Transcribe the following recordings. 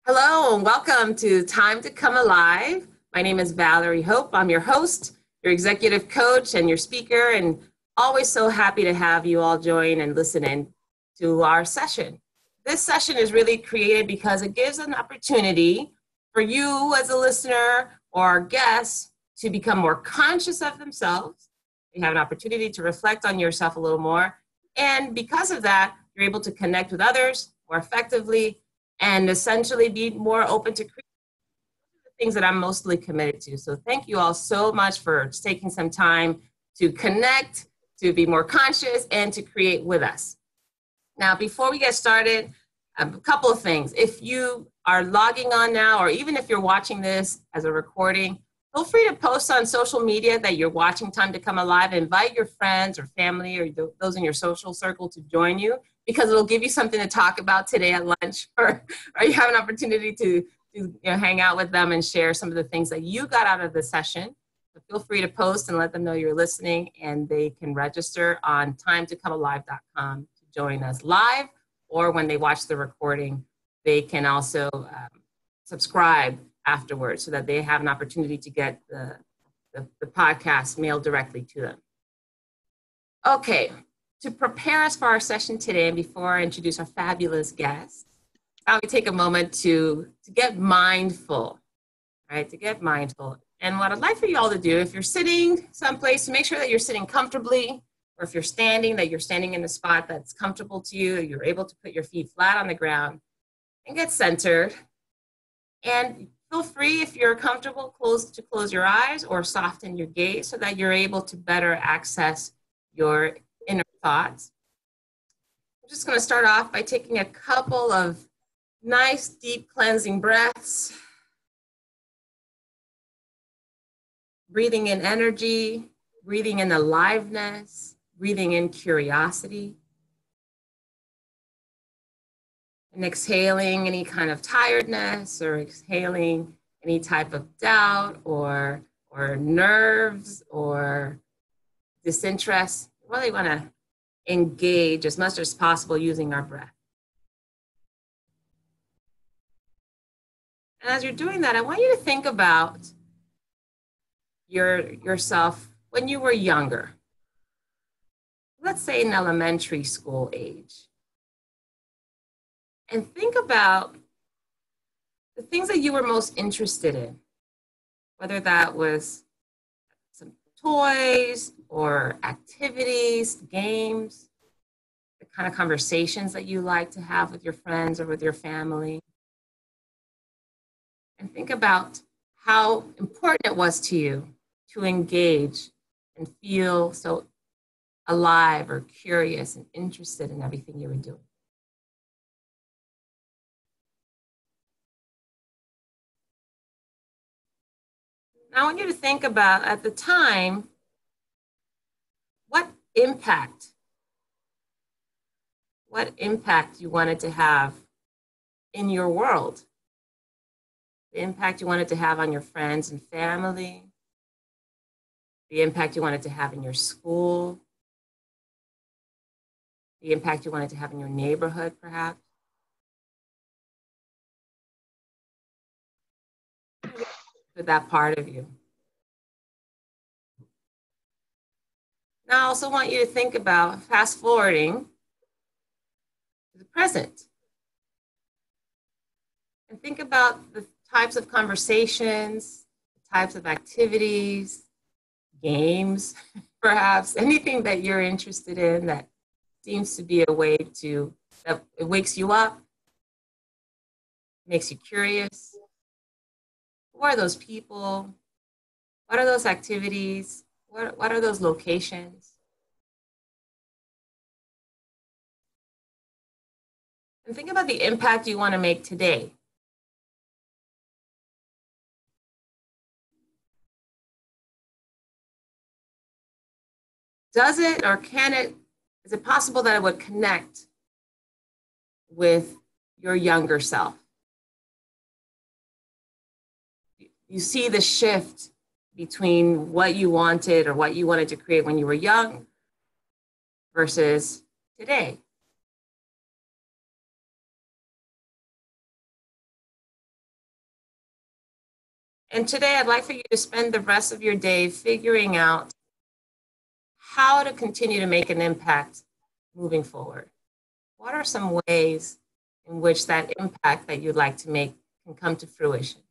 Hello and welcome to Time to Come Alive. My name is Valerie Hope. I'm your host, your executive coach, and your speaker, and always so happy to have you all join and listen in to our session. This session is really created because it gives an opportunity for you as a listener or our guests to become more conscious of themselves. You have an opportunity to reflect on yourself a little more. And because of that, you're able to connect with others more effectively and essentially be more open to create the things that I'm mostly committed to. So thank you all so much for taking some time to connect, to be more conscious, and to create with us. Now, before we get started, a couple of things. If you are logging on now, or even if you're watching this as a recording, feel free to post on social media that you're watching Time to Come Alive. Invite your friends or family or those in your social circle to join you, because it'll give you something to talk about today at lunch, or you have an opportunity to hang out with them and share some of the things that you got out of the session. So feel free to post and let them know you're listening, and they can register on timetocomealive.com to join us live, or when they watch the recording, they can also subscribe afterwards so that they have an opportunity to get the podcast mailed directly to them. Okay. To prepare us for our session today, and before I introduce our fabulous guest, I would take a moment to get mindful, right? To get mindful. And what I'd like for you all to do, if you're sitting someplace, to make sure that you're sitting comfortably, or if you're standing, that you're standing in a spot that's comfortable to you, you're able to put your feet flat on the ground and get centered. And feel free, if you're comfortable, to close your eyes or soften your gaze so that you're able to better access your inner thoughts. I'm just going to start off by taking a couple of nice, deep cleansing breaths. Breathing in energy, breathing in aliveness, breathing in curiosity. And exhaling any kind of tiredness, or exhaling any type of doubt or nerves or disinterest. We really want to engage as much as possible using our breath. And as you're doing that, I want you to think about yourself when you were younger. Let's say in elementary school age. And think about the things that you were most interested in, whether that was some toys or activities, games, the kind of conversations that you like to have with your friends or with your family. And think about how important it was to you to engage and feel so alive or curious and interested in everything you were doing. Now I want you to think about, at the time, what impact you wanted to have in your world, the impact you wanted to have on your friends and family, the impact you wanted to have in your school, the impact you wanted to have in your neighborhood, perhaps. For that part of you. Now I also want you to think about fast forwarding to the present. And think about the types of conversations, the types of activities, games, perhaps, anything that you're interested in that seems to be a way that it wakes you up, makes you curious. Who are those people? What are those activities? What are those locations? And think about the impact you want to make today. Does it, or is it possible that it would connect with your younger self? You see the shift between what you wanted or what you wanted to create when you were young versus today. And today I'd like for you to spend the rest of your day figuring out how to continue to make an impact moving forward. What are some ways in which that impact that you'd like to make can come to fruition?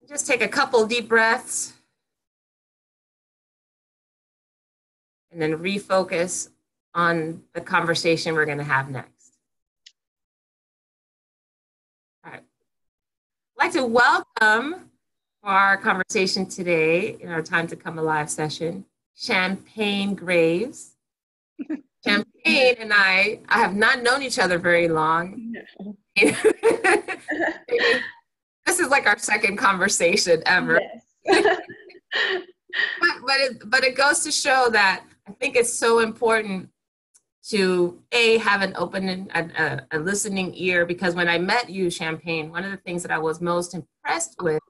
Just take a couple deep breaths and then refocus on the conversation we're going to have next. All right. I'd like to welcome our conversation today in our Time to Come Alive session, Shampaigne Graves. Shampaigne and I have not known each other very long. No. This is like our second conversation ever. Yes. but it goes to show that I think it's so important to have an open and a listening ear, because when I met you, Shampaigne, one of the things that I was most impressed with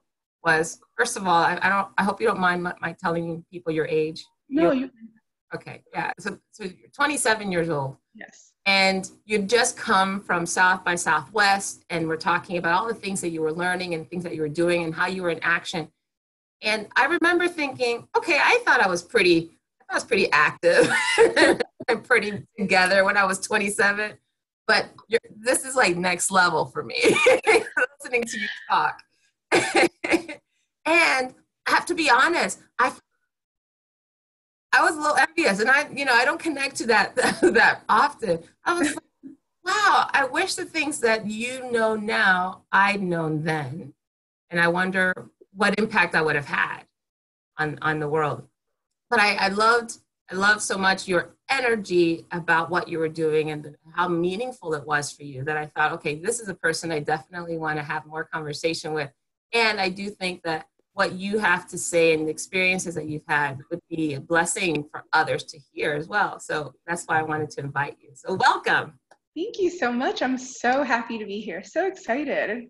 was, first of all, I hope you don't mind my telling people your age. No, you. Okay, yeah. So you're 27 years old. Yes. And you'd just come from South by Southwest, and we're talking about all the things that you were learning and things that you were doing and how you were in action. And I remember thinking, okay, I thought I was pretty active and pretty together when I was 27, but this is like next level for me, listening to you talk. And I have to be honest, I was a little envious, and I don't connect to that often. I was like, wow, I wish the things that you know now I'd known then, and I wonder what impact I would have had on the world. But I loved so much your energy about what you were doing and how meaningful it was for you, that I thought, okay, this is a person I definitely want to have more conversation with. And I do think that what you have to say and the experiences that you've had would be a blessing for others to hear as well. So that's why I wanted to invite you. So welcome. Thank you so much. I'm so happy to be here. So excited.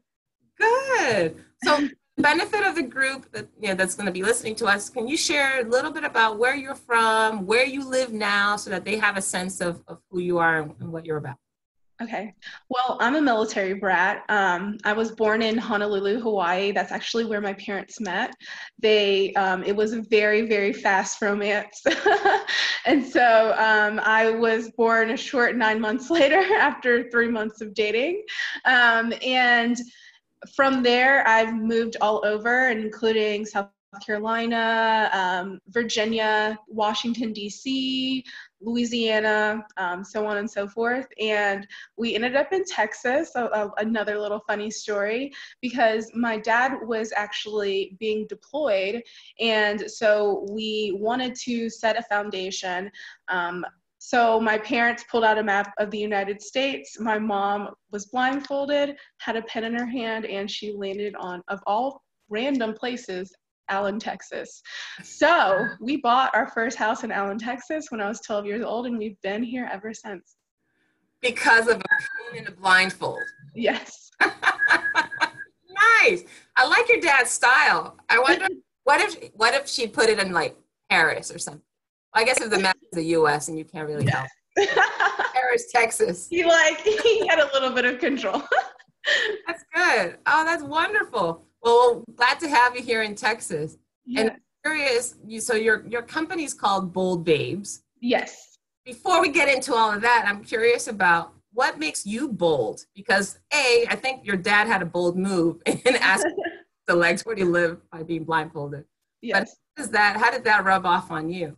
Good. So the benefit of the group that's going to be listening to us, can you share a little bit about where you're from, where you live now, so that they have a sense of who you are and what you're about? Okay. Well, I'm a military brat. I was born in Honolulu, Hawaii. That's actually where my parents met. It was a very, very fast romance. And so I was born a short 9 months later after 3 months of dating. And from there, I've moved all over, including South Carolina, Virginia, Washington, D.C., Louisiana, so on and so forth. And we ended up in Texas, another little funny story, because my dad was actually being deployed. And so we wanted to set a foundation. So my parents pulled out a map of the United States. My mom was blindfolded, had a pen in her hand, and she landed on, of all random places, Allen, Texas. So we bought our first house in Allen, Texas when I was 12 years old, and we've been here ever since. Because of a pen and a blindfold. Yes. Nice. I like your dad's style. I wonder, what if she put it in like Paris or something? I guess if the map is the U.S. and you can't really help. Paris, Texas. He had a little bit of control. That's good. Oh, that's wonderful. Well, glad to have you here in Texas. Yes. And I'm curious, so your company's called Bold Babes. Yes. Before we get into all of that, I'm curious about what makes you bold? Because I think your dad had a bold move in asking the legs where do you live by being blindfolded. Yes. But how did that rub off on you?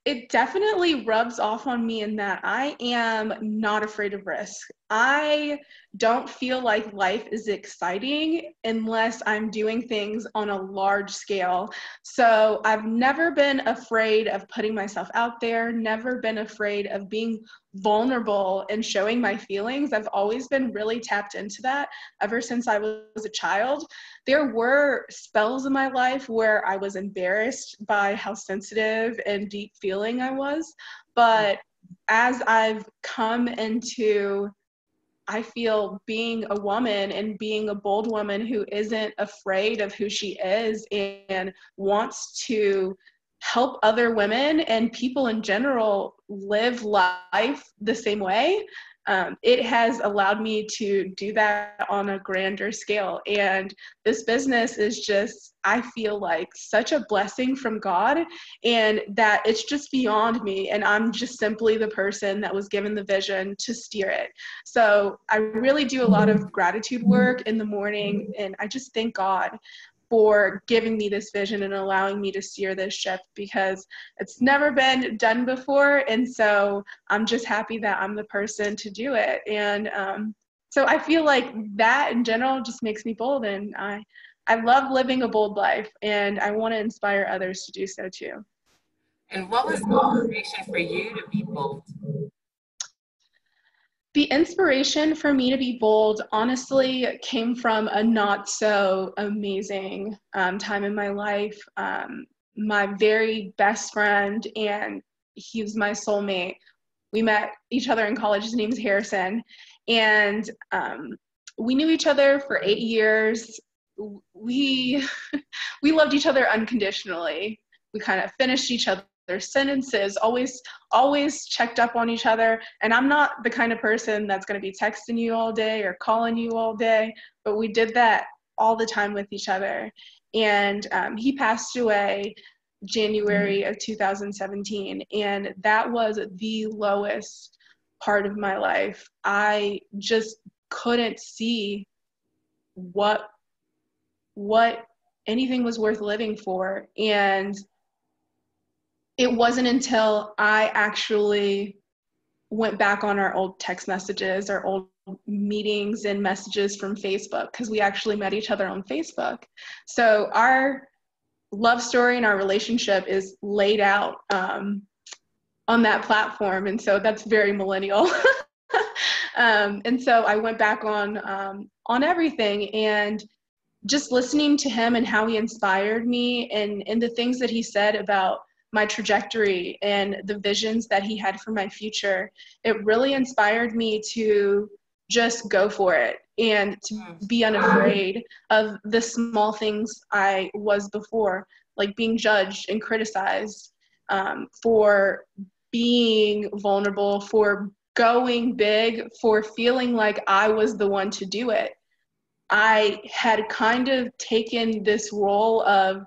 It definitely rubs off on me in that I am not afraid of risk. I don't feel like life is exciting unless I'm doing things on a large scale. So I've never been afraid of putting myself out there, never been afraid of being vulnerable and showing my feelings. I've always been really tapped into that ever since I was a child. There were spells in my life where I was embarrassed by how sensitive and deep feeling I was. But as I've come into, I feel, being a woman and being a bold woman who isn't afraid of who she is and wants to help other women and people in general live life the same way, it has allowed me to do that on a grander scale. And this business is just, I feel like, such a blessing from God, and that it's just beyond me. And I'm just simply the person that was given the vision to steer it. So I really do a lot of gratitude work in the morning. And I just thank God for giving me this vision and allowing me to steer this ship, because it's never been done before. And so I'm just happy that I'm the person to do it. And so I feel like that in general just makes me bold. And I love living a bold life, and I want to inspire others to do so too. And what was the inspiration for you to be bold? The inspiration for me to be bold, honestly, came from a not so amazing time in my life. My very best friend, and he was my soulmate. We met each other in college. His name is Harrison. And we knew each other for 8 years. We loved each other unconditionally. We kind of finished each other's sentences, always checked up on each other. And I'm not the kind of person that's going to be texting you all day or calling you all day, but we did that all the time with each other. And he passed away January of 2017, and that was the lowest part of my life. I just couldn't see what anything was worth living for. And it wasn't until I actually went back on our old text messages, our old meetings and messages from Facebook, because we actually met each other on Facebook. So our love story and our relationship is laid out on that platform. And so that's very millennial. And so I went back on everything, and just listening to him and how he inspired me, and the things that he said about my trajectory and the visions that he had for my future, it really inspired me to just go for it and to be unafraid of the small things I was before, like being judged and criticized, for being vulnerable, for going big, for feeling like I was the one to do it. I had kind of taken this role of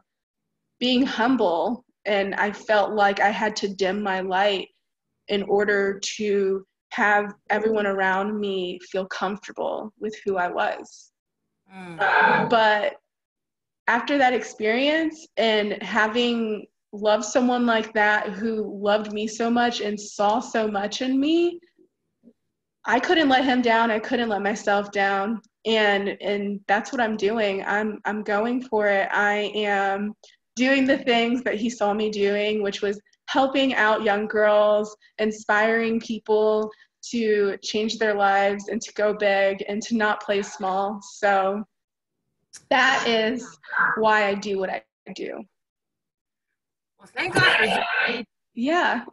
being humble, and I felt like I had to dim my light in order to have everyone around me feel comfortable with who I was. But after that experience, and having loved someone like that who loved me so much and saw so much in me, I couldn't let him down. I couldn't let myself down. And that's what I'm doing. I'm going for it. I am doing the things that he saw me doing, which was helping out young girls, inspiring people to change their lives and to go big and to not play small. So that is why I do what I do. Well, thank God for hearing. Yeah.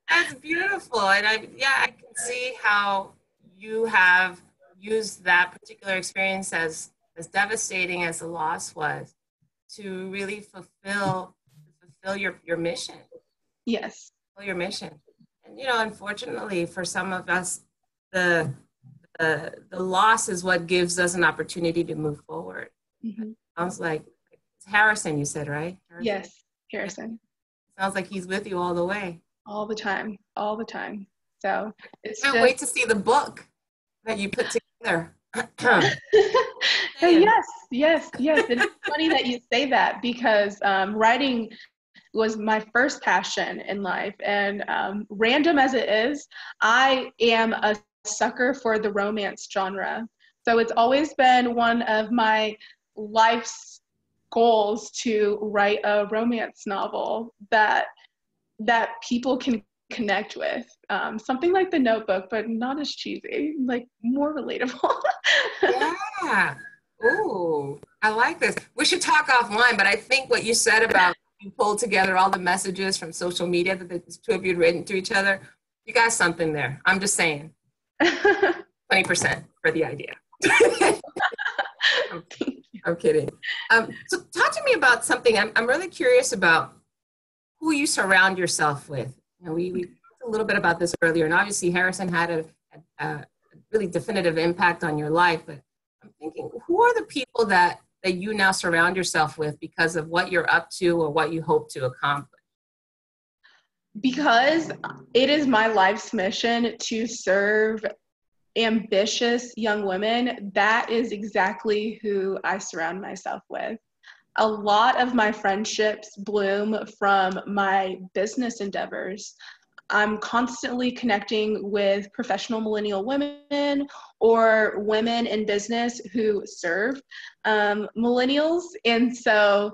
That's beautiful. And I can see how you have used that particular experience, as devastating as the loss was, to really fulfill your mission. Yes. Fulfill your mission. And unfortunately for some of us, the loss is what gives us an opportunity to move forward. Mm-hmm. Sounds like it's Harrison, you said, right? Harrison? Yes, Harrison. Sounds like he's with you all the way. All the time. So it's can't wait to see the book that you put together. Yes. It's funny that you say that, because writing was my first passion in life. And random as it is, I am a sucker for the romance genre. So it's always been one of my life's goals to write a romance novel that people can connect with, something like The Notebook, but not as cheesy, like more relatable. Yeah. Ooh, I like this. We should talk offline, but I think what you said about you pulled together all the messages from social media that the two of you had written to each other, you got something there. I'm just saying. 20% for the idea. I'm kidding. So talk to me about something. I'm really curious about who you surround yourself with. We talked a little bit about this earlier, and obviously Harrison had a really definitive impact on your life, but I'm thinking, who are the people that you now surround yourself with because of what you're up to or what you hope to accomplish? Because it is my life's mission to serve ambitious young women, that is exactly who I surround myself with. A lot of my friendships bloom from my business endeavors. I'm constantly connecting with professional millennial women or women in business who serve millennials. And so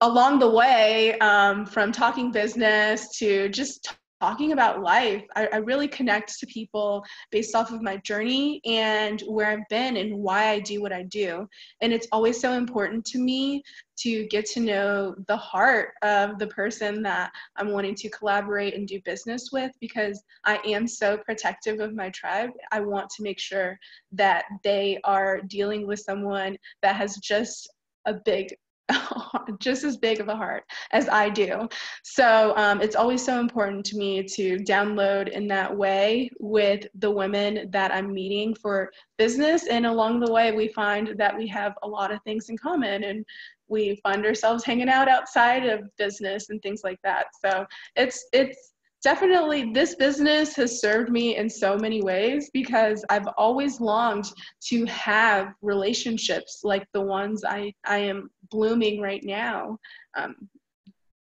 along the way, from talking business to just talking about life, I really connect to people based off of my journey and where I've been and why I do what I do. And it's always so important to me to get to know the heart of the person that I'm wanting to collaborate and do business with, because I am so protective of my tribe. I want to make sure that they are dealing with someone that has just as big of a heart as I do. So it's always so important to me to download in that way with the women that I'm meeting for business. And along the way, we find that we have a lot of things in common, and we find ourselves hanging out outside of business and things like that. So it's definitely, this business has served me in so many ways, because I've always longed to have relationships like the ones I am blooming right now.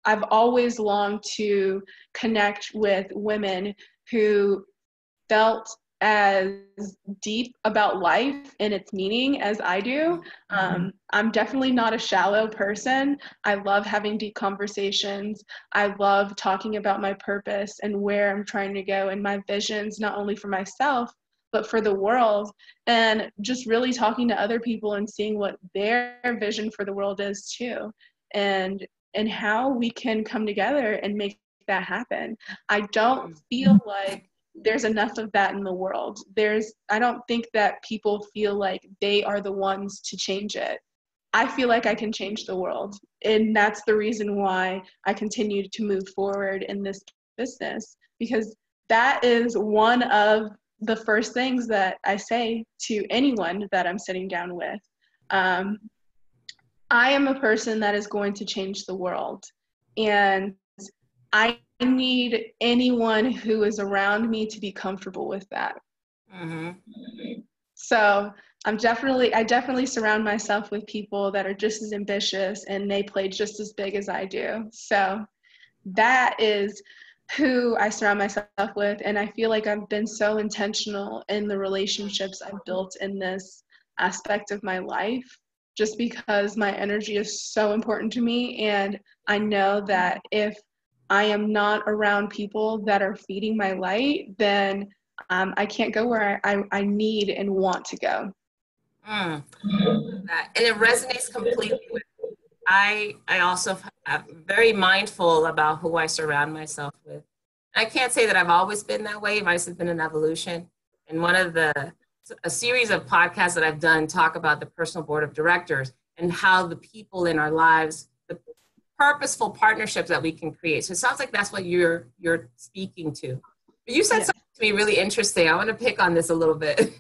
I've always longed to connect with women who felt as deep about life and its meaning as I do. I'm definitely not a shallow person. I love having deep conversations. I love talking about my purpose and where I'm trying to go and my visions, not only for myself, but for the world, and just really talking to other people and seeing what their vision for the world is too, and how we can come together and make that happen. I don't feel like there's enough of that in the world. I don't think that people feel like they are the ones to change it. I feel like I can change the world. And that's the reason why I continue to move forward in this business, because that is one of the first things that I say to anyone that I'm sitting down with. I am a person that is going to change the world. And I need anyone who is around me to be comfortable with that. Mm-hmm. So I definitely surround myself with people that are just as ambitious and they play just as big as I do. So that is who I surround myself with. And I feel like I've been so intentional in the relationships I've built in this aspect of my life, just because my energy is so important to me. And I know that if I am not around people that are feeding my light, then I can't go where I need and want to go. And it resonates completely with me. I also am very mindful about who I surround myself with. I can't say that I've always been that way. It's been an evolution. And a series of podcasts that I've done talk about the personal board of directors and how the people in our lives, the purposeful partnerships that we can create. So it sounds like that's what you're speaking to. But you said something to me really interesting. I want to pick on this a little bit.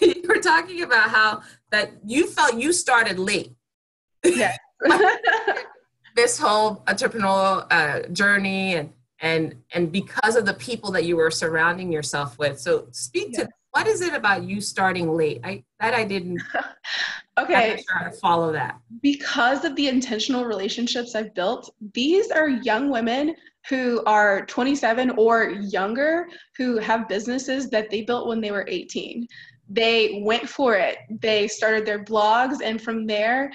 You were talking about how that you felt you started late. Yeah. This whole entrepreneurial journey and because of the people that you were surrounding yourself with. So speak to what is it about you starting late? I didn't. Okay. I'm not sure how to follow that. Because of the intentional relationships I've built, these are young women who are 27 or younger who have businesses that they built when they were 18. They went for it. They started their blogs, and from there,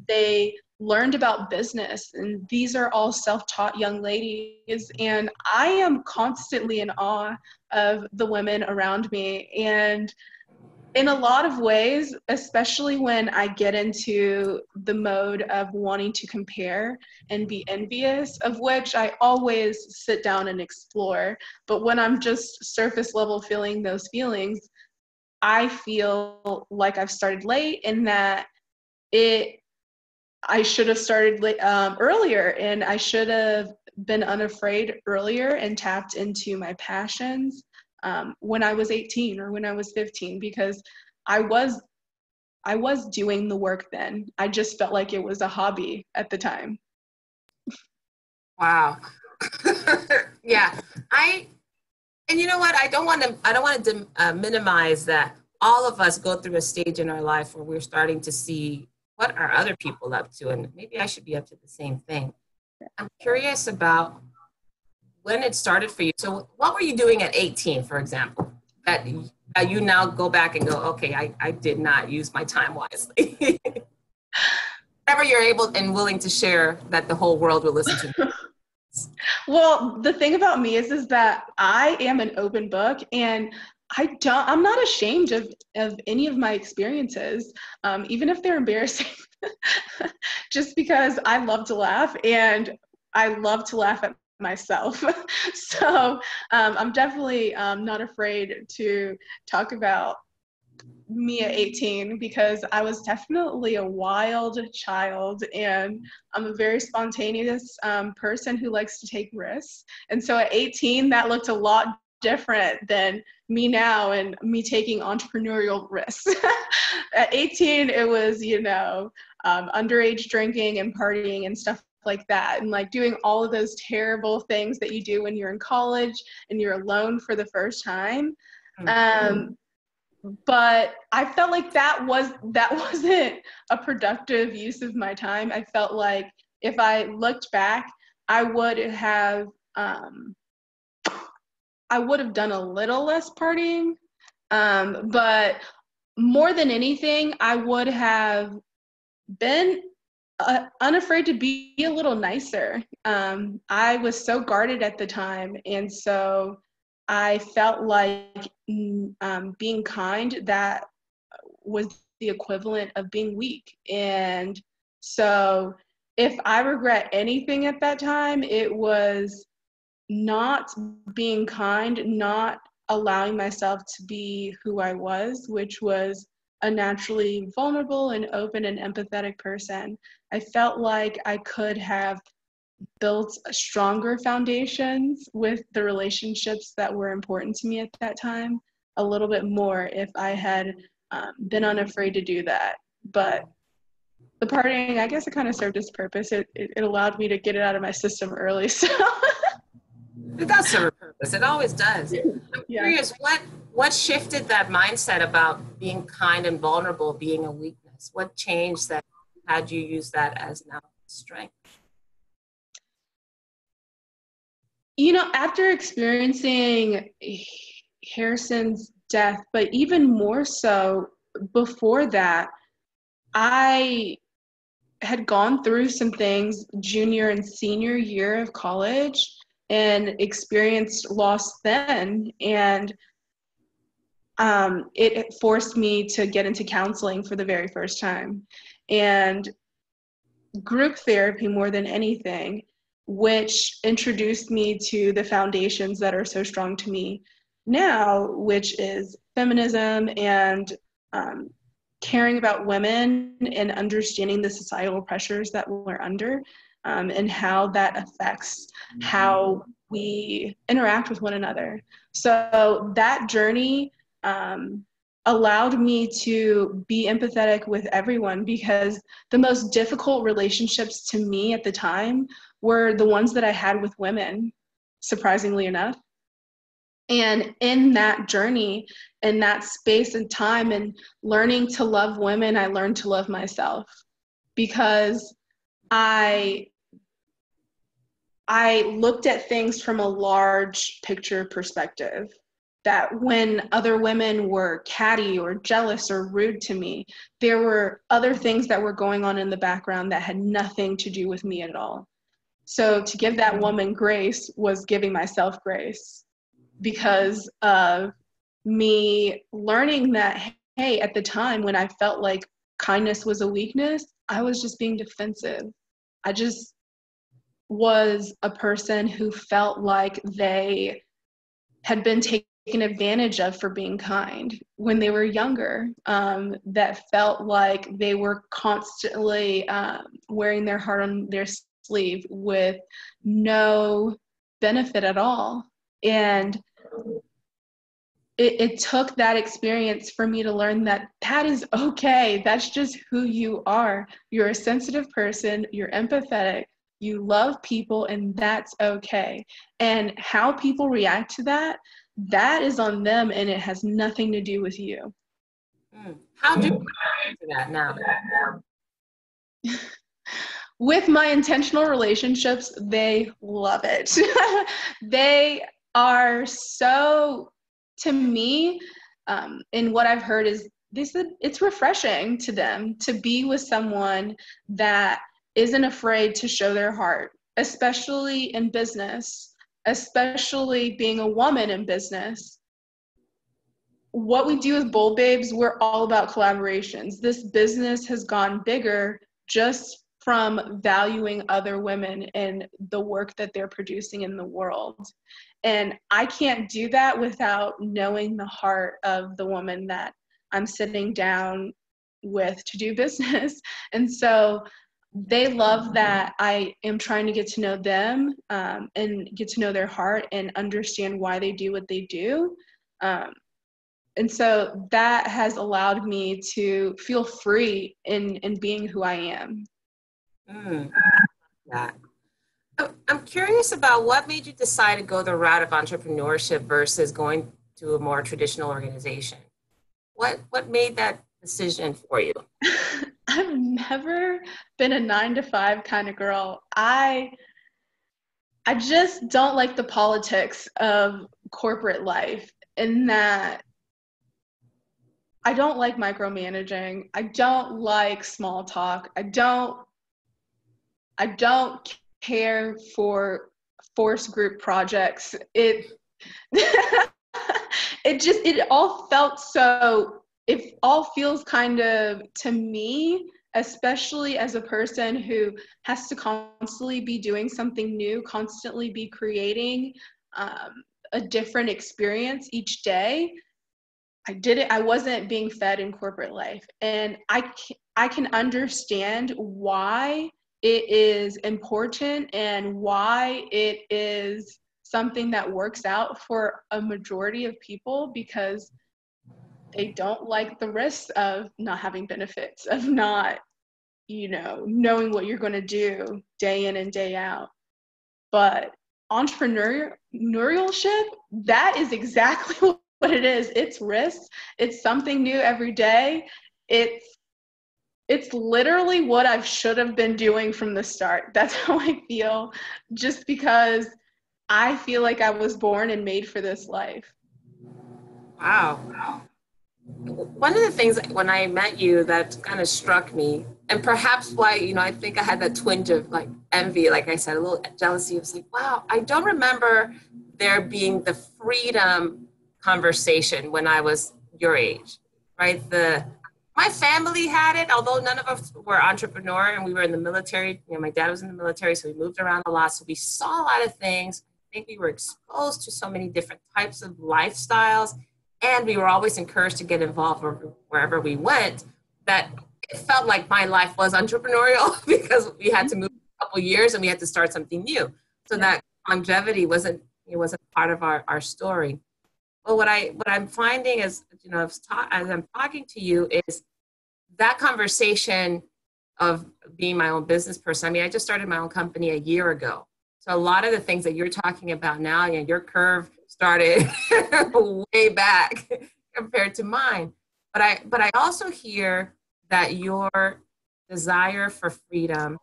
they learned about business. And these are all self-taught young ladies. And I am constantly in awe of the women around me. And in a lot of ways, especially when I get into the mode of wanting to compare and be envious, of which I always sit down and explore. But when I'm just surface level feeling those feelings, I feel like I've started late, and that I should have started earlier, and I should have been unafraid earlier and tapped into my passions when I was 18 or when I was 15, because I was doing the work then. I just felt like it was a hobby at the time. Wow. Yeah. And you know what? I don't want to minimize that. All of us go through a stage in our life where we're starting to see what are other people up to, and maybe I should be up to the same thing. I'm curious about when it started for you. So what were you doing at 18, for example, that you now go back and go, okay, I did not use my time wisely? Whatever you're able and willing to share that the whole world will listen to. Well, the thing about me is that I am an open book, and I'm not ashamed of any of my experiences, even if they're embarrassing, just because I love to laugh, and I love to laugh at myself. So I'm definitely not afraid to talk about me at 18, because I was definitely a wild child, and I'm a very spontaneous person who likes to take risks. And so at 18, that looked a lot different than me now and me taking entrepreneurial risks. At 18, it was, underage drinking and partying and stuff like that, and like doing all of those terrible things that you do when you're in college and you're alone for the first time. But I felt like that wasn't a productive use of my time. I felt like if I looked back, I would have done a little less partying, but more than anything, I would have been unafraid to be a little nicer. I was so guarded at the time, and so I felt like being kind, that was the equivalent of being weak. And so if I regret anything at that time, it was not being kind, not allowing myself to be who I was, which was a naturally vulnerable and open and empathetic person. I felt like I could have built stronger foundations with the relationships that were important to me at that time a little bit more if I had been unafraid to do that. But the partying, I guess it kind of served its purpose. It allowed me to get it out of my system early. So It does serve a purpose. It always does. I'm curious, what shifted that mindset about being kind and vulnerable being a weakness? What changed that had you use that as now strength? After experiencing Harrison's death, but even more so before that, I had gone through some things junior and senior year of college and experienced loss then. And it forced me to get into counseling for the very first time. And group therapy more than anything, which introduced me to the foundations that are so strong to me now, which is feminism and caring about women and understanding the societal pressures that we're under, and how that affects how we interact with one another. So that journey allowed me to be empathetic with everyone, because the most difficult relationships to me at the time were the ones that I had with women, surprisingly enough. And in that journey, in that space and time, and learning to love women, I learned to love myself, because I looked at things from a large picture perspective, that when other women were catty or jealous or rude to me, there were other things that were going on in the background that had nothing to do with me at all. So to give that woman grace was giving myself grace, because of me learning that, hey, at the time when I felt like kindness was a weakness, I was just being defensive. I just was a person who felt like they had been taken advantage of for being kind when they were younger, that felt like they were constantly wearing their heart on their sleeve with no benefit at all. And it took that experience for me to learn that that is okay. That's just who you are. You're a sensitive person, you're empathetic, you love people, and that's okay. And how people react to that, that is on them, and it has nothing to do with you. How do you react to that now? With my intentional relationships, they love it. They are so, to me, and what I've heard is they said it's refreshing to them to be with someone that isn't afraid to show their heart, especially in business, especially being a woman in business. What we do with Bold Babes, we're all about collaborations. This business has gone bigger just from valuing other women and the work that they're producing in the world. And I can't do that without knowing the heart of the woman that I'm sitting down with to do business. And so they love that I am trying to get to know them and get to know their heart and understand why they do what they do. And so that has allowed me to feel free in being who I am. That. I'm curious about what made you decide to go the route of entrepreneurship versus going to a more traditional organization. What made that decision for you? I've never been a 9-to-5 kind of girl. I just don't like the politics of corporate life, in that I don't like micromanaging. I don't like small talk. I don't care for force group projects. It all feels kind of, to me, especially as a person who has to constantly be doing something new, constantly be creating a different experience each day. I wasn't being fed in corporate life. And I can understand why it is important and why it is something that works out for a majority of people, because they don't like the risks of not having benefits, of not, knowing what you're going to do day in and day out. But entrepreneurship, that is exactly what it is. It's risk. It's something new every day. It's literally what I should have been doing from the start. That's how I feel, just because I feel like I was born and made for this life. Wow. One of the things when I met you that kind of struck me, and perhaps why, I think I had that twinge of like envy, like I said, a little jealousy. It was like, wow, I don't remember there being the freedom conversation when I was your age, right? My family had it, although none of us were entrepreneur, and we were in the military. My dad was in the military, so we moved around a lot. So we saw a lot of things. I think we were exposed to so many different types of lifestyles, and we were always encouraged to get involved wherever we went, that it felt like my life was entrepreneurial because we had to move a couple years and we had to start something new. So that longevity wasn't part of our story. Well, what I'm finding is, as I'm talking to you, is that conversation of being my own business person. I just started my own company a year ago. So a lot of the things that you're talking about now, your curve started way back compared to mine. But I also hear that your desire for freedom,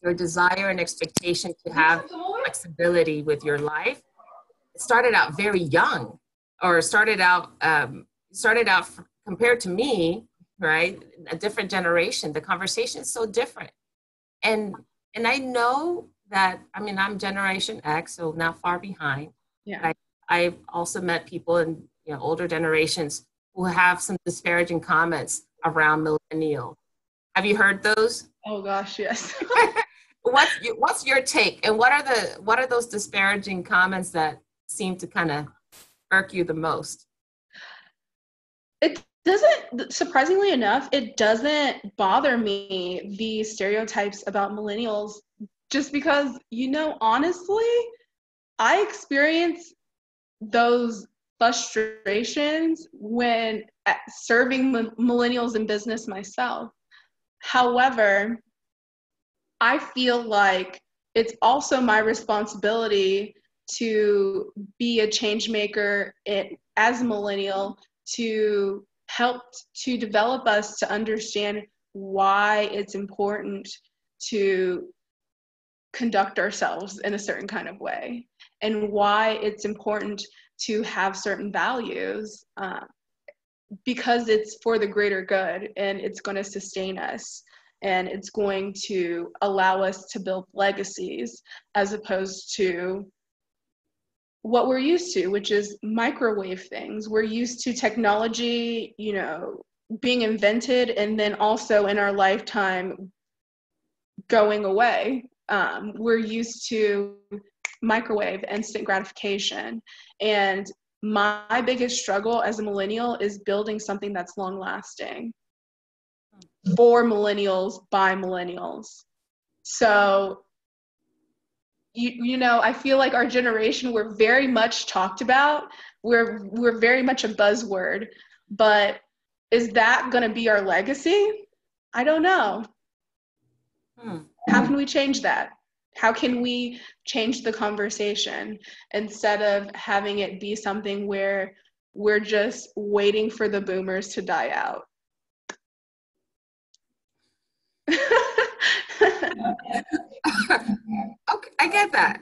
your desire and expectation to have flexibility with your life, started out very young, or started out compared to me, right? A different generation. The conversation is so different. And I know that, I'm Generation X, so not far behind. Yeah. I've also met people in older generations who have some disparaging comments around Millennial. Have you heard those? Oh gosh, yes. What's your take? And what are those disparaging comments that seem to kind of irk you the most? It doesn't, surprisingly enough, it doesn't bother me, the stereotypes about millennials, just because, you know, honestly, I experience those frustrations when serving millennials in business myself. However, I feel like it's also my responsibility to be a change maker as a millennial, to help to develop us to understand why it's important to conduct ourselves in a certain kind of way, and why it's important to have certain values, because it's for the greater good, and it's going to sustain us, and it's going to allow us to build legacies, as opposed to what we're used to, which is microwave things. We're used to technology, you know, being invented and then also in our lifetime going away. We're used to microwave, instant gratification. And my biggest struggle as a millennial is building something that's long lasting for millennials by millennials. So, you know, I feel like our generation, we're very much talked about. We're very much a buzzword, but is that going to be our legacy? I don't know. How can we change that? How can we change the conversation instead of having it be something where we're just waiting for the boomers to die out? Okay, I get that.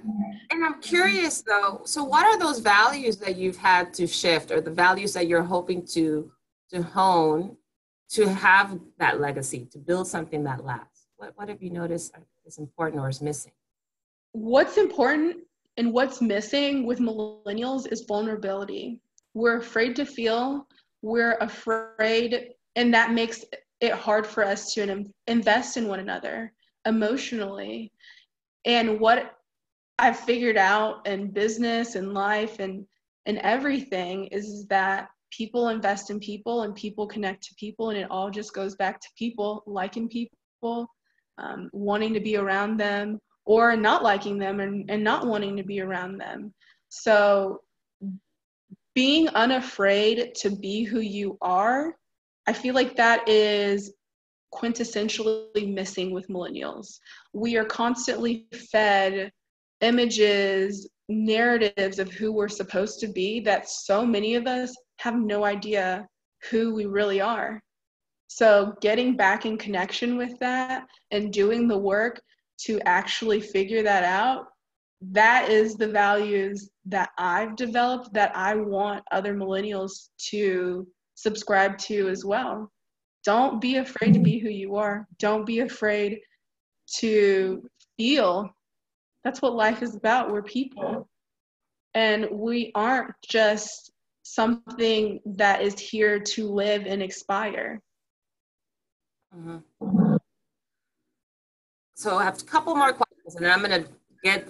And I'm curious though, so what are those values that you've had to shift, or the values that you're hoping to hone to have that legacy, to build something that lasts? What have you noticed is important or is missing? What's important and what's missing with millennials is vulnerability. We're afraid to feel, we're afraid, and that makes it hard for us to invest in one another emotionally. And what I've figured out in business and life and everything is that people invest in people and people connect to people, and it all just goes back to people liking people, wanting to be around them, or not liking them and not wanting to be around them. So being unafraid to be who you are, I feel like that is quintessentially missing with millennials. We are constantly fed images, narratives of who we're supposed to be, that so many of us have no idea who we really are. So getting back in connection with that and doing the work to actually figure that out, that is the values that I've developed that I want other millennials to subscribe to as well. Don't be afraid to be who you are. Don't be afraid to feel. That's what life is about. We're people. And we aren't just something that is here to live and expire. Mm-hmm. So I have a couple more questions, and then I'm going to get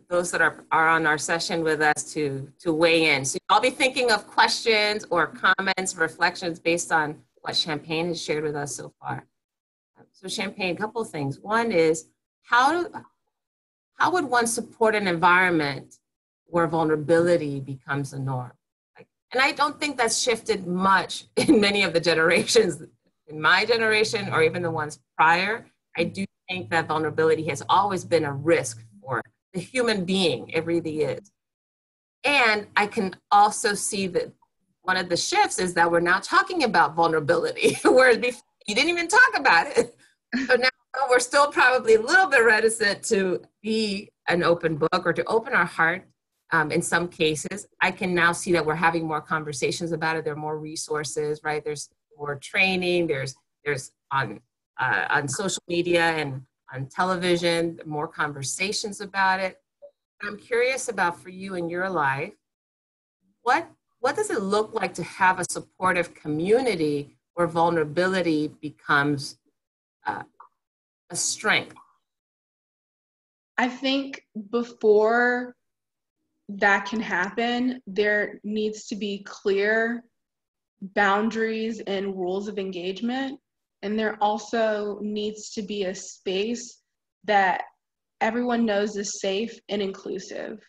those that are on our session with us to weigh in. So I'll be thinking of questions or comments, reflections based on what Shampaigne has shared with us so far. So Shampaigne, a couple of things. One is, how would one support an environment where vulnerability becomes a norm? And I don't think that's shifted much in many of the generations, in my generation or even the ones prior. I do think that vulnerability has always been a risk for the human being. It really is. And I can also see that one of the shifts is that we're now talking about vulnerability, whereas before you didn't even talk about it. So now we're still probably a little bit reticent to be an open book or to open our heart. In some cases, I can now see that we're having more conversations about it. There are more resources, right? There's more training. There's on social media and on television, more conversations about it. I'm curious about, for you in your life, what does it look like to have a supportive community where vulnerability becomes a strength? I think before that can happen, there needs to be clear boundaries and rules of engagement. And there also needs to be a space that everyone knows is safe and inclusive.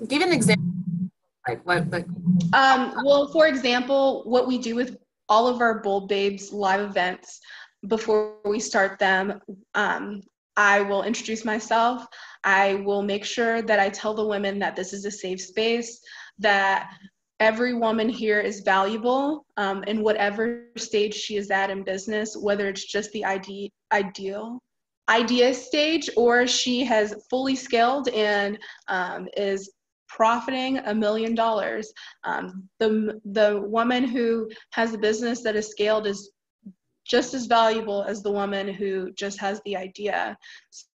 Give an example. Like what? Well, for example, what we do with all of our Bold Babes live events, before we start them, I will introduce myself. I will make sure that I tell the women that this is a safe space, that every woman here is valuable in whatever stage she is at in business, whether it's just the idea stage, or she has fully scaled and is profiting $1 million. The woman who has a business that is scaled is just as valuable as the woman who just has the idea.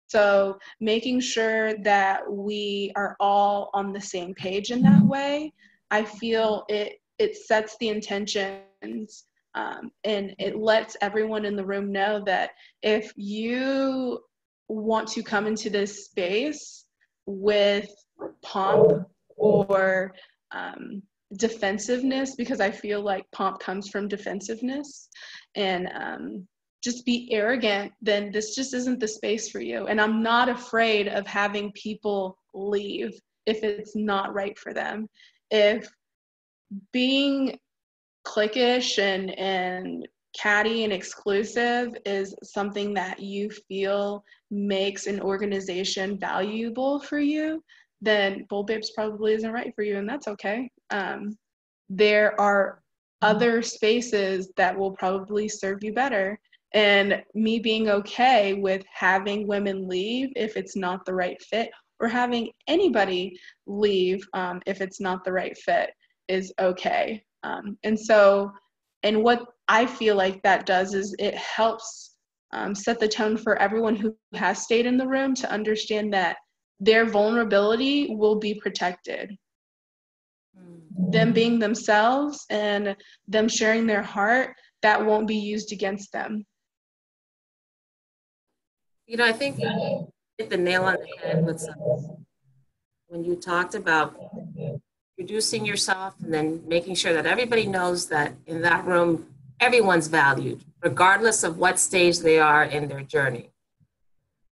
So making sure that we are all on the same page in that way, I feel it sets the intentions, and it lets everyone in the room know that if you want to come into this space with pomp or defensiveness, because I feel like pomp comes from defensiveness, and just be arrogant, then this just isn't the space for you. And I'm not afraid of having people leave if it's not right for them. If being cliquish and catty and exclusive is something that you feel makes an organization valuable for you, then Bold Babes probably isn't right for you, and that's okay. There are other spaces that will probably serve you better. And me being okay with having women leave if it's not the right fit, or having anybody leave if it's not the right fit, is okay. And what I feel like that does is it helps set the tone for everyone who has stayed in the room to understand that their vulnerability will be protected. Them being themselves and them sharing their heart, that won't be used against them. I think you hit the nail on the head with when you talked about introducing yourself and then making sure that everybody knows that in that room, everyone's valued, regardless of what stage they are in their journey.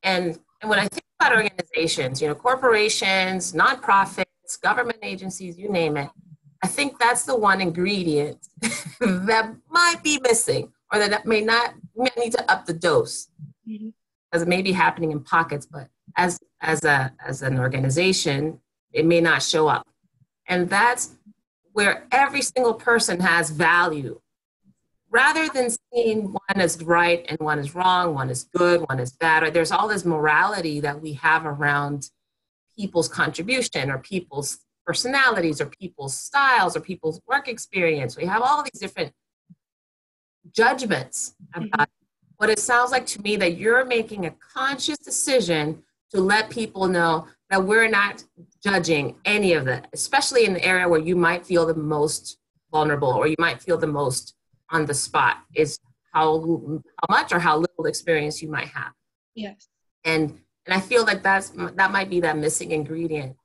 And when I think about organizations, corporations, nonprofits, government agencies, you name it, I think that's the one ingredient that might be missing, or that may need to up the dose, because it may be happening in pockets, but as an organization, it may not show up. And that's where every single person has value, rather than seeing one is right and one is wrong, one is good, one is bad. Or there's all this morality that we have around people's contribution, or people's personalities, or people's styles, or people's work experience. We have all these different judgments about what it sounds like to me that you're making a conscious decision to let people know that we're not judging any of that, especially in the area where you might feel the most vulnerable, or you might feel the most on the spot, is how much or how little experience you might have. Yes. And I feel like that might be that missing ingredient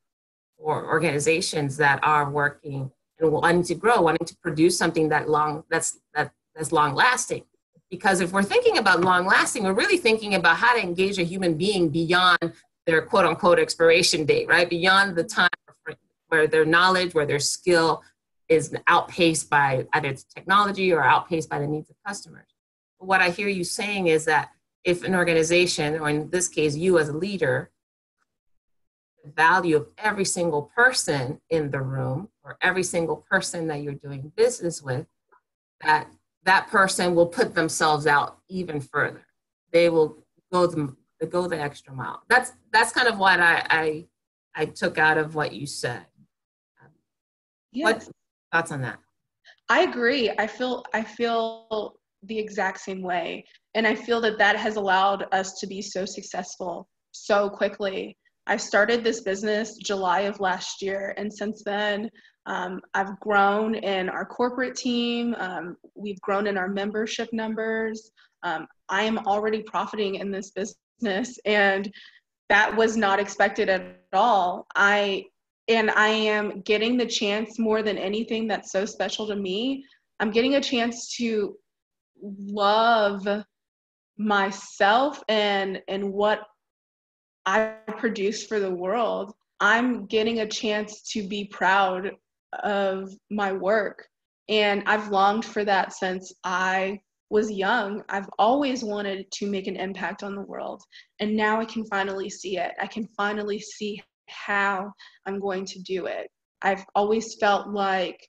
for organizations that are working and wanting to grow, wanting to produce something that's long lasting. Because if we're thinking about long lasting, we're really thinking about how to engage a human being beyond their quote unquote expiration date, right? Beyond the time where their knowledge, where their skill is outpaced by either technology or outpaced by the needs of customers. But what I hear you saying is that if an organization, or in this case, you as a leader, the value of every single person in the room, or every single person that you're doing business with, that person will put themselves out even further. They will go the extra mile. That's kind of what I took out of what you said. Yes. What thoughts on that? I agree. I feel the exact same way. And I feel that has allowed us to be so successful so quickly. I started this business July of last year, and since then, I've grown in our corporate team. We've grown in our membership numbers. I am already profiting in this business, and that was not expected at all. I am getting the chance, more than anything that's so special to me, I'm getting a chance to love myself and what I produce for the world, I'm getting a chance to be proud of my work. And I've longed for that since I was young. I've always wanted to make an impact on the world. And now I can finally see it. I can finally see how I'm going to do it. I've always felt like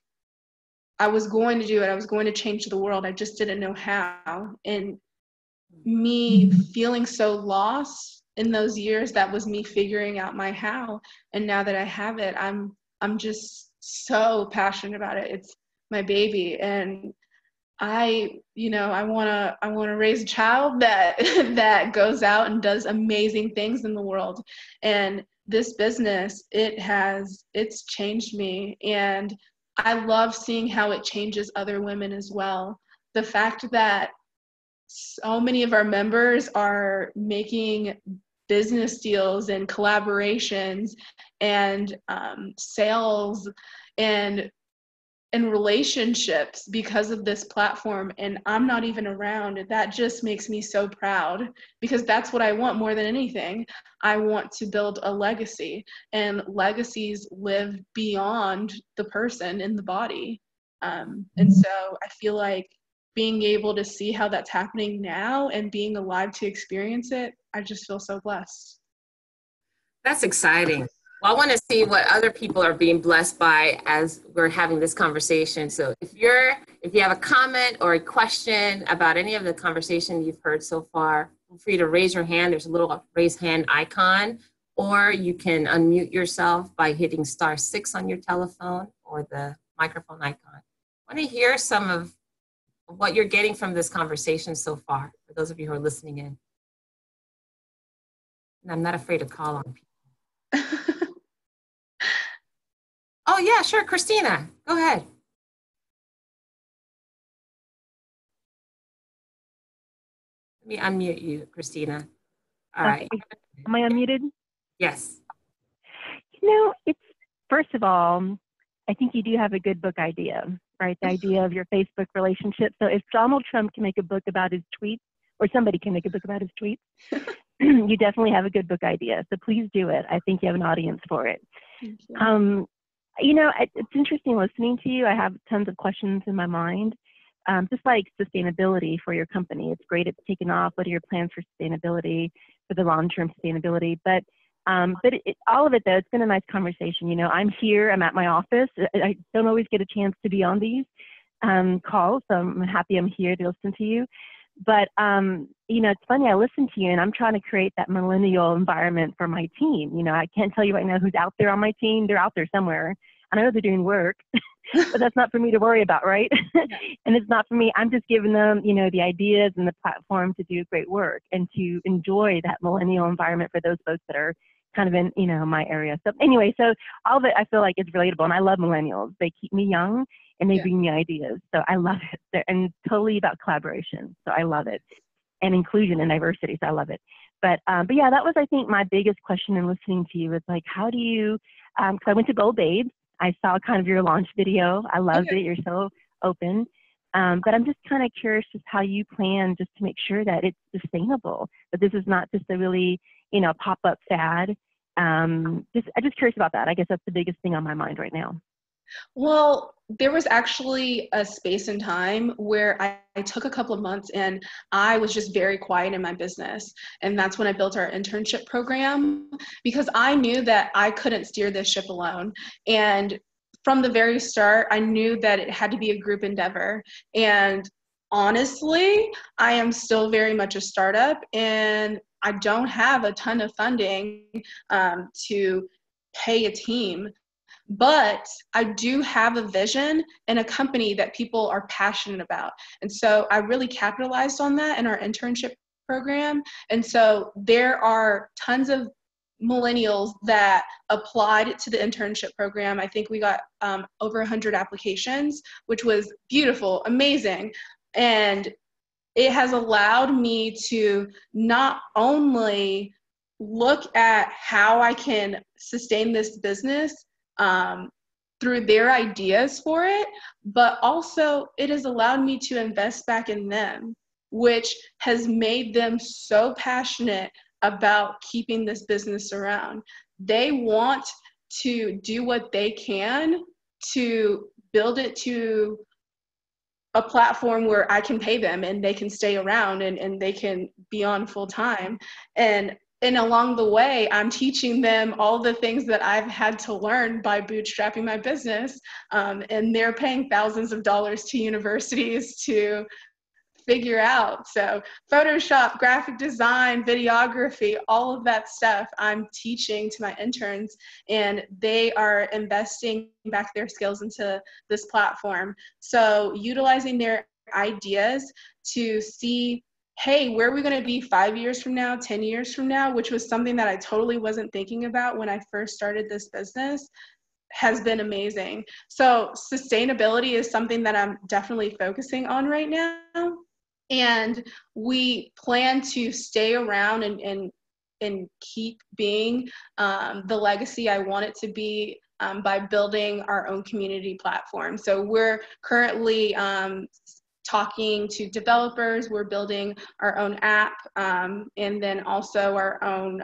I was going to do it. I was going to change the world. I just didn't know how. And me feeling so lost in those years, that was me figuring out my how. And now that I have it, I'm just so passionate about it. It's my baby. And I want to raise a child that that goes out and does amazing things in the world. And this business, it's changed me, and I love seeing how it changes other women as well. The fact that so many of our members are making business deals and collaborations and sales and relationships because of this platform, and I'm not even around, that just makes me so proud, because that's what I want more than anything. I want to build a legacy, and legacies live beyond the person in the body. And so I feel like being able to see how that's happening now and being alive to experience it, I just feel so blessed. That's exciting. Well, I want to see what other people are being blessed by as we're having this conversation. So if you have a comment or a question about any of the conversation you've heard so far, feel free to raise your hand. There's a little raise hand icon, or you can unmute yourself by hitting *6 on your telephone or the microphone icon. I want to hear some of what you're getting from this conversation so far, for those of you who are listening in. And I'm not afraid to call on people. Oh, yeah, sure. Christina, go ahead. Let me unmute you, Christina. All right. Am I unmuted? Yes. It's, first of all, I think you do have a good book idea, right? The idea of your Facebook relationship. So if Donald Trump can make a book about his tweets, or somebody can make a book about his tweets, you definitely have a good book idea. So please do it. I think you have an audience for it. Thank you. It's interesting listening to you. I have tons of questions in my mind, just like sustainability for your company. It's great. It's taken off. What are your plans for sustainability, for the long-term sustainability? But all of it, though, it's been a nice conversation. I'm here. I'm at my office. I don't always get a chance to be on these calls, so I'm happy I'm here to listen to you. But, it's funny, I listen to you, and I'm trying to create that millennial environment for my team. I can't tell you right now who's out there on my team. They're out there somewhere. I know they're doing work, but that's not for me to worry about, right? And it's not for me. I'm just giving them, the ideas and the platform to do great work and to enjoy that millennial environment for those folks that are kind of in, my area. So anyway, so all of it, I feel like it's relatable, and I love millennials. They keep me young, and they bring me ideas. So I love it. And totally about collaboration. So I love it. And inclusion and diversity. So I love it. But yeah, that was, I think, my biggest question in listening to you is like, how do you, because I went to Gold Babes. I saw kind of your launch video. I loved it. You're so open. But I'm just kind of curious just how you plan just to make sure that it's sustainable, that this is not just a really, pop-up fad. I'm just curious about that. I guess that's the biggest thing on my mind right now. Well, there was actually a space and time where I took a couple of months and I was just very quiet in my business. And that's when I built our internship program, because I knew that I couldn't steer this ship alone. And from the very start, I knew that it had to be a group endeavor. And honestly, I am still very much a startup, and I don't have a ton of funding to pay a team. But I do have a vision and a company that people are passionate about. And so I really capitalized on that in our internship program. And so there are tons of millennials that applied to the internship program. I think we got over 100 applications, which was beautiful, amazing. And it has allowed me to not only look at how I can sustain this business through their ideas for it, but also it has allowed me to invest back in them, which has made them so passionate about keeping this business around. They want to do what they can to build it to a platform where I can pay them and they can stay around and they can be on full time. And along the way, I'm teaching them all the things that I've had to learn by bootstrapping my business. And they're paying thousands of dollars to universities to figure out. So Photoshop, graphic design, videography, all of that stuff I'm teaching to my interns, and they are investing back their skills into this platform. So utilizing their ideas to see, hey, where are we going to be 5 years from now, 10 years from now, which was something that I totally wasn't thinking about when I first started this business, has been amazing. So sustainability is something that I'm definitely focusing on right now. And we plan to stay around and keep being the legacy I want it to be by building our own community platform. So we're currently talking to developers. We're building our own app, and then also our own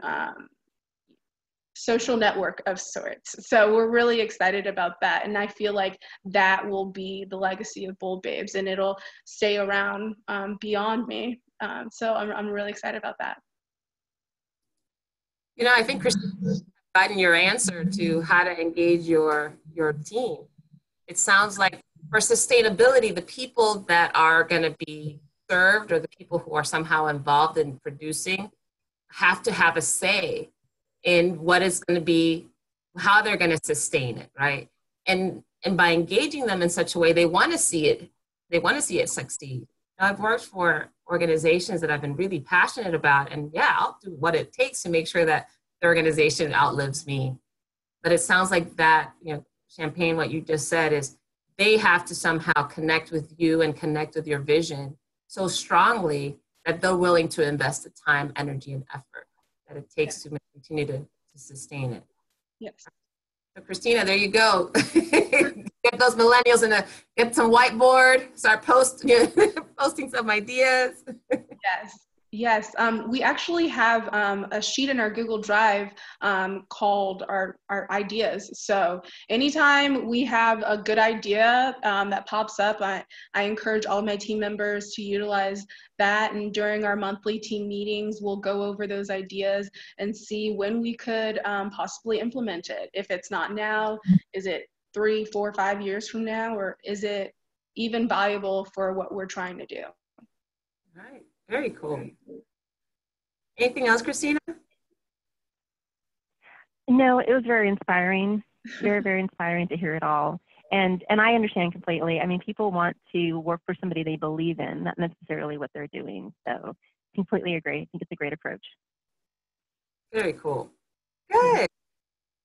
social network of sorts. So we're really excited about that. And I feel like that will be the legacy of Bold Babes, and it'll stay around beyond me. So I'm really excited about that. You know, I think Christina, in your answer to how to engage your team, it sounds like for sustainability, the people that are going to be served or the people who are somehow involved in producing have to have a say in what is going to be, how they're going to sustain it, right? And by engaging them in such a way, they want to see it succeed. Now, I've worked for organizations that I've been really passionate about, and yeah, I'll do what it takes to make sure that the organization outlives me. But it sounds like that, you know, Shampaigne, what you just said is they have to somehow connect with you and connect with your vision so strongly that they're willing to invest the time, energy, and effort that it takes to continue to sustain it. Yes. So Christina, there you go. Get those millennials get some whiteboard, start posting some ideas. Yes. Yes, we actually have a sheet in our Google Drive called our ideas. So anytime we have a good idea that pops up, I encourage all my team members to utilize that. And during our monthly team meetings, we'll go over those ideas and see when we could possibly implement it. If it's not now, is it 3, 4, 5 years from now, or is it even valuable for what we're trying to do? Right. Very cool. Anything else, Christina? No, it was very inspiring. Very, very inspiring to hear it all. And I understand completely. I mean, people want to work for somebody they believe in, not necessarily what they're doing. So completely agree. I think it's a great approach. Very cool. Good.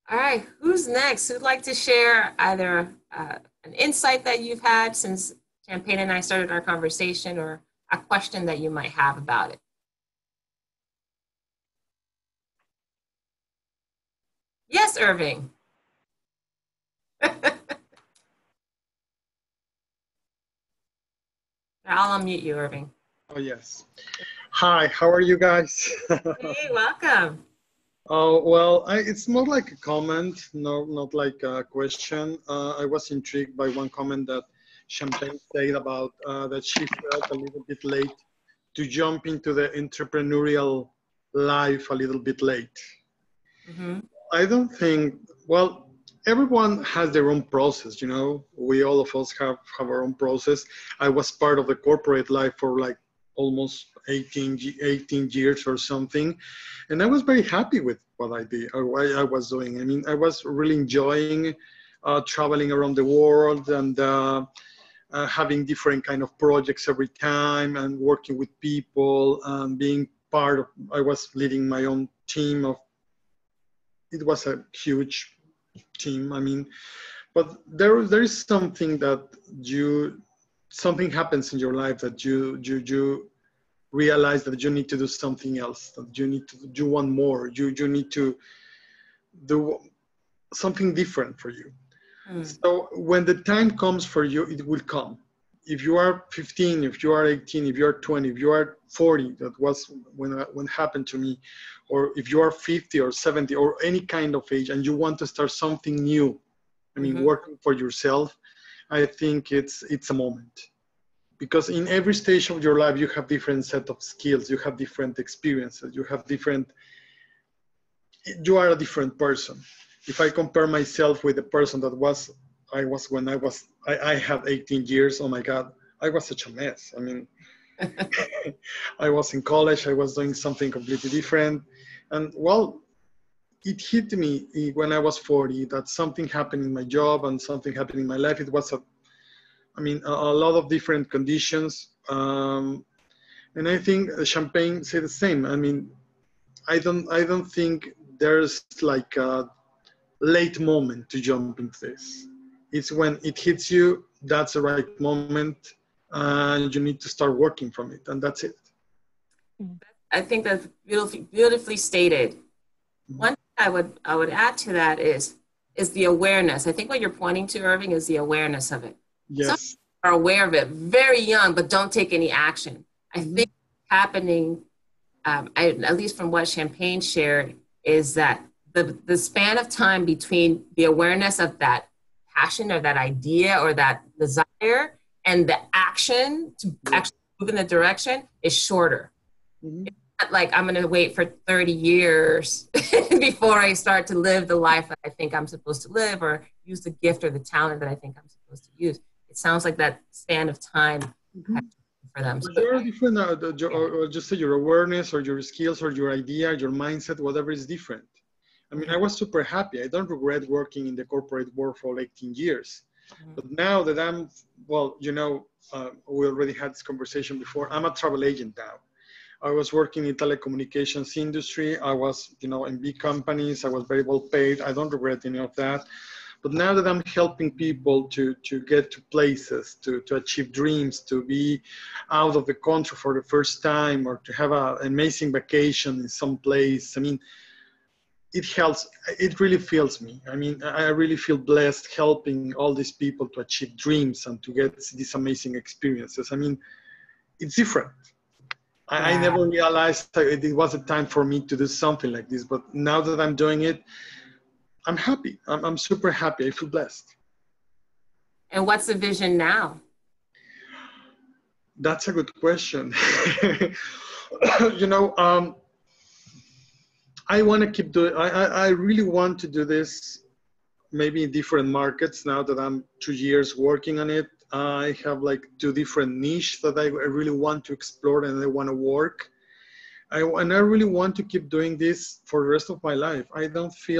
All right. Who's next? Who'd like to share either an insight that you've had since Shampaigne and I started our conversation, or a question that you might have about it? Yes, Irving. I'll unmute you, Irving. Oh, yes. Hi, how are you guys? Hey, welcome. Oh, well, it's not like a comment, no, not like a question. I was intrigued by one comment that Shampaigne said about that she felt a little bit late to jump into the entrepreneurial life a little bit late. Mm-hmm. I don't think, well, everyone has their own process, you know. We, all of us have our own process. I was part of the corporate life for like almost 18 years or something. And I was very happy with what I did, or what I was doing. I mean, I was really enjoying traveling around the world and having different kind of projects every time and working with people and being part of, I was leading my own team of, it was a huge team. I mean, but there is something that something happens in your life that you realize that you need to do something else, that you want more, you need to do something different for you. So when the time comes for you, it will come. if you are 15, if you are 18, if you are 20, if you are 40, that was when it happened to me, or if you are 50 or 70 or any kind of age and you want to start something new, I mean, working for yourself, I think it's a moment. Because in every stage of your life, you have different set of skills, you have different experiences, you are a different person. If I compare myself with the person that I was when I had 18 years, oh my God, I was such a mess. I mean, I was in college, I was doing something completely different. And well, it hit me when I was 40 that something happened in my job and something happened in my life. It was a lot of different conditions. And I think Champagne say the same. I mean, I don't think there's like a late moment to jump into this. It's when it hits you, that's the right moment, and you need to start working from it, and that's it. I think that's beautifully stated. One thing I would add to that is the awareness. I think what you're pointing to, Irving, is the awareness of it. Yes. Some people are aware of it, very young, but don't take any action. I think happening, at least from what Champagne shared, is that the span of time between the awareness of that passion or that idea or that desire and the action to actually move in the direction is shorter. It's not like I'm going to wait for 30 years before I start to live the life that I think I'm supposed to live or use the gift or the talent that I think I'm supposed to use. It sounds like that span of time for them. But you're different, or just say your awareness or your skills or your idea, your mindset, whatever is different. I mean, I was super happy. I don't regret working in the corporate world for 18 years. But now that I'm, well, we already had this conversation before. I'm a travel agent now. I was working in telecommunications industry. I was, in big companies. I was very well paid. I don't regret any of that. But now that I'm helping people to get to places, to achieve dreams, to be out of the country for the first time, or to have an amazing vacation in some place, I mean, it helps. It really fills me. I mean, I really feel blessed helping all these people to achieve dreams and to get these amazing experiences. I mean, it's different. I never realized that it was a time for me to do something like this, but now that I'm doing it, I'm happy. I'm super happy. I feel blessed. And what's the vision now? That's a good question. I want to keep doing, I really want to do this maybe in different markets now that I'm 2 years working on it. I have like 2 different niches that I really want to explore and I want to work. And I really want to keep doing this for the rest of my life. I don't see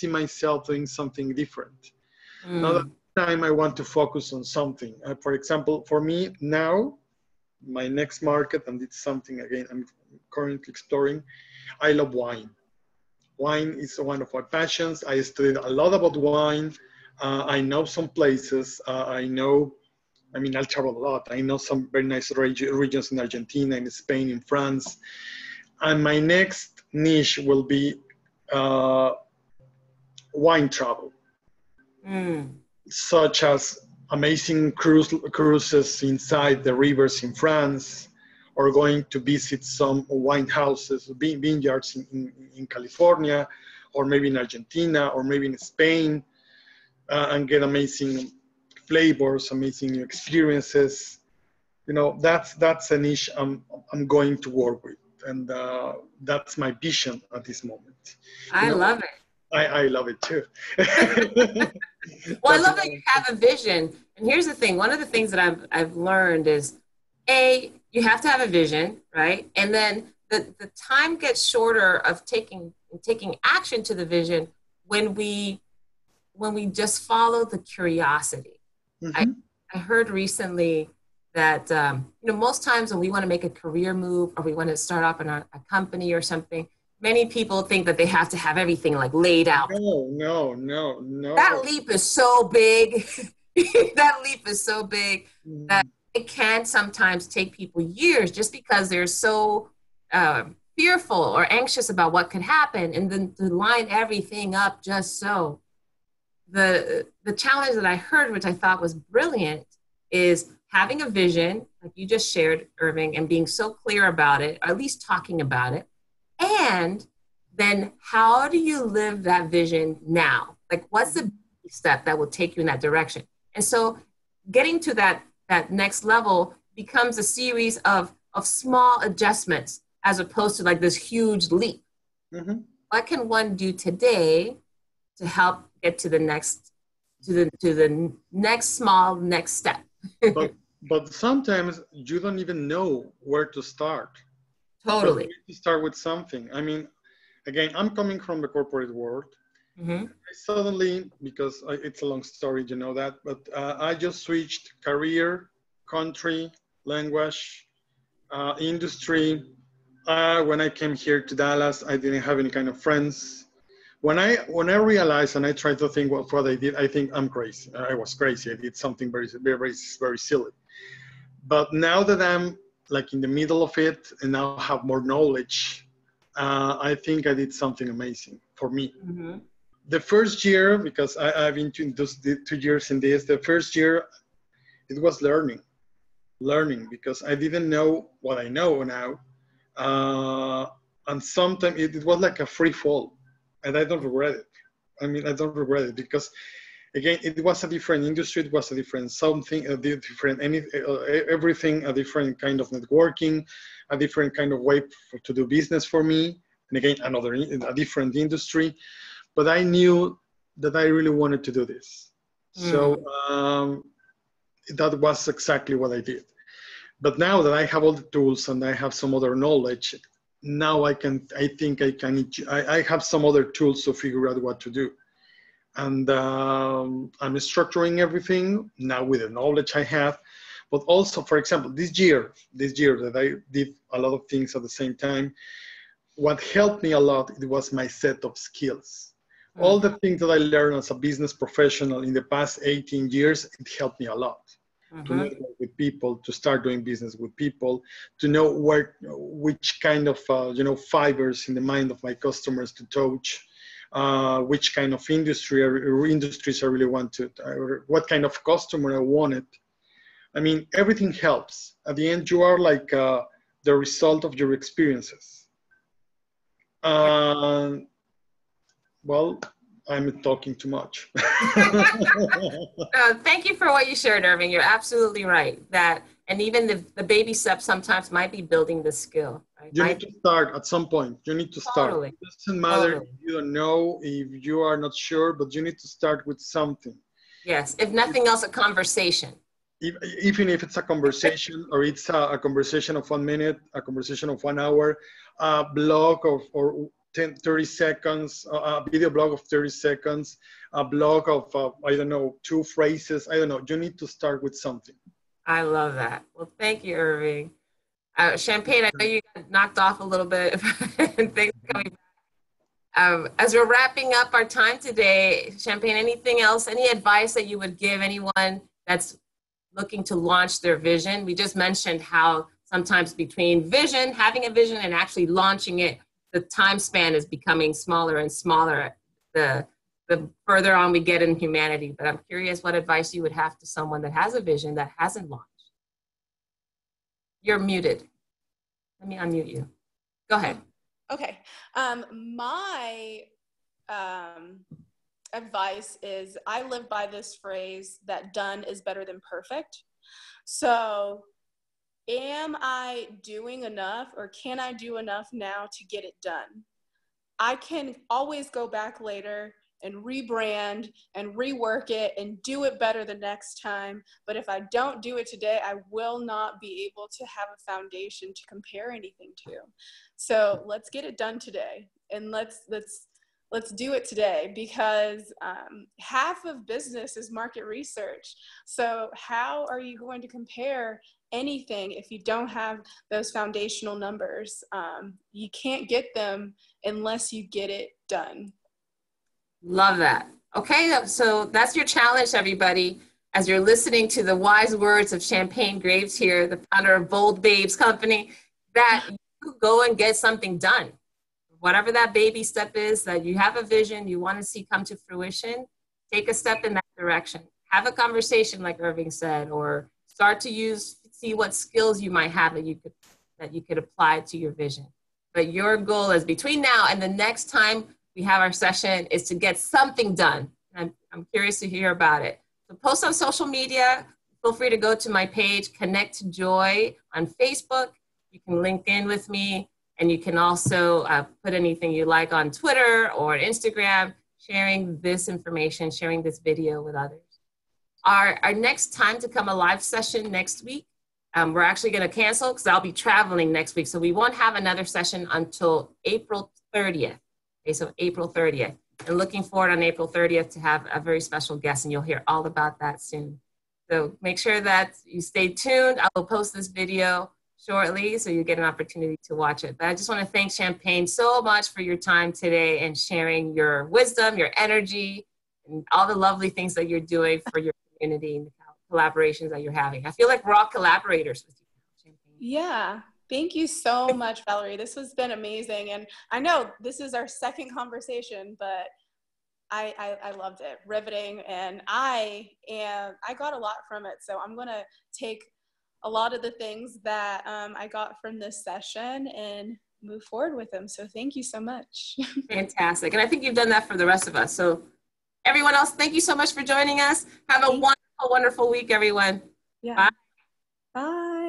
myself doing something different. Now that time I want to focus on something. For example, for me now, my next market, and it's something again I'm currently exploring, I love wine. Wine is one of my passions. I studied a lot about wine. I know some places. I travel a lot. I know some very nice regions in Argentina, in Spain, in France. And my next niche will be wine travel, such as amazing cruises inside the rivers in France, or going to visit some wine houses, vineyards in California, or maybe in Argentina, or maybe in Spain, and get amazing flavors, amazing experiences. That's a niche I'm going to work with, and that's my vision at this moment. I love it. I love it too. Well, I love that you have a vision. And here's the thing. One of the things that I've learned is, you have to have a vision, right? And then the time gets shorter of taking action to the vision when we just follow the curiosity. I heard recently that, most times when we want to make a career move or we want to start off in a company or something, many people think that they have to have everything like laid out. No. That leap is so big. That leap is so big that it can sometimes take people years just because they're so fearful or anxious about what could happen, and then to line everything up just so. the challenge that I heard, which I thought was brilliant, is having a vision, like you just shared, Irving, and being so clear about it, or at least talking about it. And then how do you live that vision now? Like, what's the step that will take you in that direction? And so getting to that next level becomes a series of small adjustments as opposed to like this huge leap. Mm-hmm. What can one do today to help get to the next next step? but sometimes you don't even know where to start. Totally. But you need to start with something. I mean, again, I'm coming from the corporate world. Mm-hmm. I suddenly, because it's a long story, you know that, but I just switched career, country, language, industry. When I came here to Dallas, I didn't have any kind of friends. When I realized and I tried to think what I did, I think I'm crazy. I was crazy. I did something very, very, very silly. But now that I'm like in the middle of it and now have more knowledge, I think I did something amazing for me. Mm-hmm. The first year, because I've been to those 2 years in this, the first year, it was learning because I didn't know what I know now. And sometimes it was like a free fall, and I don't regret it. I mean, I don't regret it because, again, it was a different industry. It was a different something, everything, a different kind of networking, a different kind of way to do business for me. And again, a different industry. But I knew that I really wanted to do this. So that was exactly what I did. But now that I have all the tools and I have some other knowledge, now I have some other tools to figure out what to do. And I'm structuring everything now with the knowledge I have. But also, for example, this year that I did a lot of things at the same time, what helped me a lot, it was my set of skills. All the things that I learned as a business professional in the past 18 years, it helped me a lot to network with people, to start doing business with people, to know which kind of fibers in the mind of my customers to touch, which kind of industries I really want to, what kind of customer I wanted. I mean, everything helps. At the end, you are like the result of your experiences. Well, I'm talking too much. Thank you for what you shared, Irving. You're absolutely right. And even the baby steps sometimes might be building the skill. Right? You need to start at some point. You need to start. Totally. It doesn't matter if you don't know, if you are not sure, but you need to start with something. Yes, if nothing else, a conversation. Even if it's a conversation or it's a conversation of 1 minute, a conversation of 1 hour, a blog or 30 seconds, a video blog of 30 seconds, a blog of, I don't know, 2 phrases. I don't know. You need to start with something. I love that. Well, thank you, Irving. Champagne, I know you got knocked off a little bit and things coming back. As we're wrapping up our time today, Champagne, anything else, any advice that you would give anyone that's looking to launch their vision? We just mentioned how sometimes between having a vision and actually launching it, the time span is becoming smaller and smaller the further on we get in humanity. But I'm curious what advice you would have to someone that has a vision that hasn't launched. You're muted. Let me unmute you. Go ahead. Okay. My advice is I live by this phrase that done is better than perfect. So am I doing enough, or can I do enough now to get it done? I can always go back later and rebrand and rework it and do it better the next time. But if I don't do it today, I will not be able to have a foundation to compare anything to. So let's get it done today, and let's do it today, because half of business is market research. So how are you going to compare anything if you don't have those foundational numbers? You can't get them unless you get it done. Love that. Okay, so that's your challenge, everybody. As you're listening to the wise words of Shampaigne Graves here, the founder of Bold Babes Company, that you go and get something done. Whatever that baby step is, that you have a vision, you want to see come to fruition, take a step in that direction. Have a conversation like Irving said, or start to see what skills you might have that you could apply to your vision. But your goal is between now and the next time we have our session is to get something done. I'm curious to hear about it. So post on social media. Feel free to go to my page, Connect to Joy on Facebook. You can link in with me, and you can also put anything you like on Twitter or Instagram, sharing this information, sharing this video with others. Our next Time to Come Alive session next week, we're actually going to cancel because I'll be traveling next week. So we won't have another session until April 30th. Okay, so April 30th. And looking forward on April 30th to have a very special guest, and you'll hear all about that soon. So make sure that you stay tuned. I will post this video shortly so you get an opportunity to watch it. But I just want to thank Shampaigne so much for your time today and sharing your wisdom, your energy, and all the lovely things that you're doing for your community and the collaborations that you're having. I feel like we're all collaborators with you, Shampaigne. Yeah. Thank you so much, Valerie. This has been amazing. And I know this is our second conversation, but I loved it, riveting, and I got a lot from it. So I'm going to take a lot of the things that I got from this session and move forward with them. So thank you so much. Fantastic. And I think you've done that for the rest of us. So everyone else, thank you so much for joining us. Have a wonderful, wonderful week, everyone. Yeah. Bye. Bye.